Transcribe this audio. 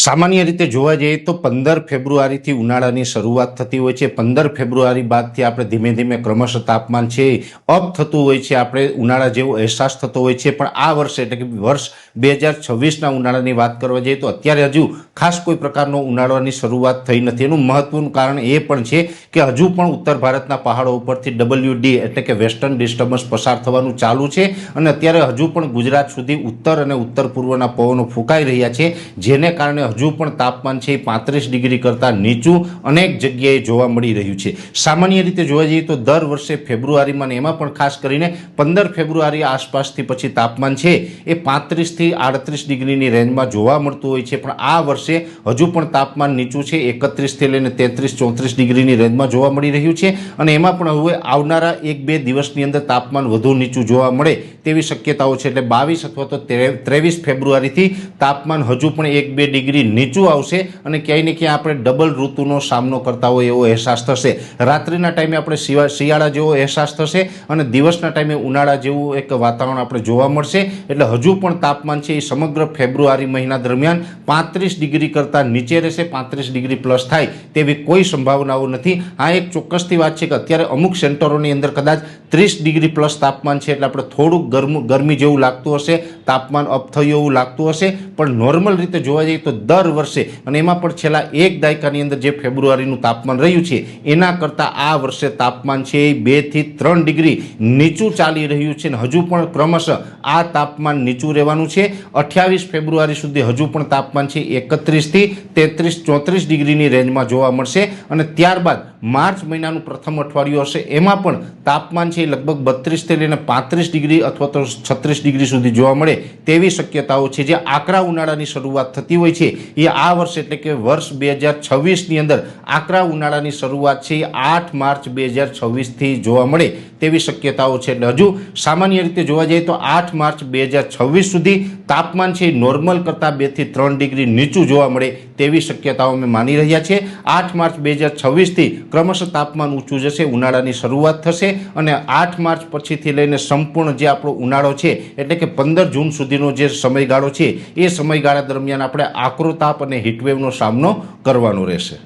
સામાન્ય રીતે જોવા જઈએ તો 15 ફેબ્રુઆરીથી ઉનાળાની શરૂઆત થતી હોય છે। 15 ફેબ્રુઆરી બાદથી આપણે ધીમે ધીમે ક્રમશઃ તાપમાન છે અપ થતું હોય છે, આપણે ઉનાળા જેવો અહેસાસ થતો હોય છે। પણ આ વર્ષે એટલે કે વર્ષ 2026ના ઉનાળાની વાત કરવા જઈએ તો અત્યારે હજુ ખાસ કોઈ પ્રકારનો ઉનાળાની શરૂઆત થઈ નથી। એનું મહત્વનું કારણ એ પણ છે કે હજુ પણ ઉત્તર ભારતના પહાડો ઉપરથી WD એટલે કે વેસ્ટર્ન ડિસ્ટર્બન્સ પસાર થવાનું ચાલુ છે અને અત્યારે હજુ પણ ગુજરાત સુધી ઉત્તર અને ઉત્તર પૂર્વના પવનો ફૂંકાઈ રહ્યા છે, જેને કારણે હજુ પણ તાપમાન છે 35 ડિગ્રી કરતાં નીચું અનેક જગ્યાએ જોવા મળી રહ્યું છે। સામાન્ય રીતે જોવા જઈએ તો દર વર્ષે ફેબ્રુઆરીમાં ને એમાં પણ ખાસ કરીને 15 ફેબ્રુઆરી આસપાસથી પછી તાપમાન છે એ 35 થી 38 ડિગ્રીની રેન્જમાં જોવા મળતું હોય છે, પણ આ વર્ષે હજુ પણ તાપમાન નીચું છે 31 થી લઈને 33-34 ડિગ્રીની રેન્જમાં જોવા મળી રહ્યું છે અને એમાં પણ હવે આવનારા 1-2 દિવસની અંદર તાપમાન વધુ નીચું જોવા મળે તેવી શક્યતાઓ છે। એટલે 22 અથવા તો 23 ફેબ્રુઆરીથી તાપમાન હજુ પણ 1-2 ડિગ્રી નીચું આવશે અને ક્યાંય ને ક્યાંય આપણે ડબલ ઋતુનો સામનો કરતા હોય એવો અહેસાસ થશે। રાત્રિના ટાઈમે આપણે શિયાળા જેવો અહેસાસ થશે અને દિવસના ટાઈમે ઉનાળા જેવું એક વાતાવરણ આપણે જોવા મળશે। એટલે હજુ પણ તાપમાન છે એ સમગ્ર ફેબ્રુઆરી મહિના દરમિયાન 35 ડિગ્રી કરતાં નીચે રહેશે, 35 ડિગ્રી પ્લસ થાય તેવી કોઈ સંભાવનાઓ નથી। આ એક ચોક્કસથી વાત છે કે અત્યારે અમુક સેન્ટરોની અંદર કદાચ 30 ડિગ્રી પ્લસ તાપમાન છે, એટલે આપણે થોડુંક ગરમી જેવું લાગતું હશે, તાપમાન અપ થયું એવું લાગતું હશે, પણ નોર્મલ રીતે જોવા જઈએ તો દર વર્ષે અને એમાં પણ છેલ્લા એક દાયકાની અંદર જે ફેબ્રુઆરીનું તાપમાન રહ્યું છે એના કરતાં આ વર્ષે તાપમાન છે એ 2 થી 3 ડિગ્રી નીચું ચાલી રહ્યું છે અને હજુ પણ ક્રમશઃ આ તાપમાન નીચું રહેવાનું છે। 28 ફેબ્રુઆરી સુધી હજુ પણ તાપમાન છે 31 થી 33-34 ડિગ્રીની રેન્જમાં જોવા મળશે અને ત્યારબાદ માર્ચ મહિનાનું પ્રથમ અઠવાડિયું હશે, એમાં પણ તાપમાન છે લગભગ 32 થી લઈને 35 ડિગ્રી અથવા તો 36 ડિગ્રી સુધી જોવા મળે તેવી શક્યતાઓ છે। જે આકરા ઉનાળાની શરૂઆત થતી હોય છે એ આ વર્ષ એટલે કે વર્ષ 2026ની અંદર આકરા ઉનાળાની શરૂઆત છે એ 8 માર્ચ 2026થી જોવા મળે તેવી શક્યતાઓ છે। એટલે હજુ સામાન્ય રીતે જોવા જઈએ તો 8 માર્ચ 2026 સુધી તાપમાન છે નોર્મલ કરતાં 2 થી 3 ડિગ્રી નીચું જોવા મળે તેવી શક્યતાઓ અમે માની રહ્યા છીએ। 8 માર્ચ 2026થી ક્રમશઃ તાપમાન ઊંચું જશે, ઉનાળાની શરૂઆત થશે અને 8 માર્ચ પછીથી લઈને સંપૂર્ણ જે આપણો ઉનાળો છે એટલે કે 15 જૂન સુધીનો જે સમયગાળો છે એ સમયગાળા દરમિયાન આપણે આકરો તાપ અને હીટવેવનો સામનો કરવાનો રહેશે।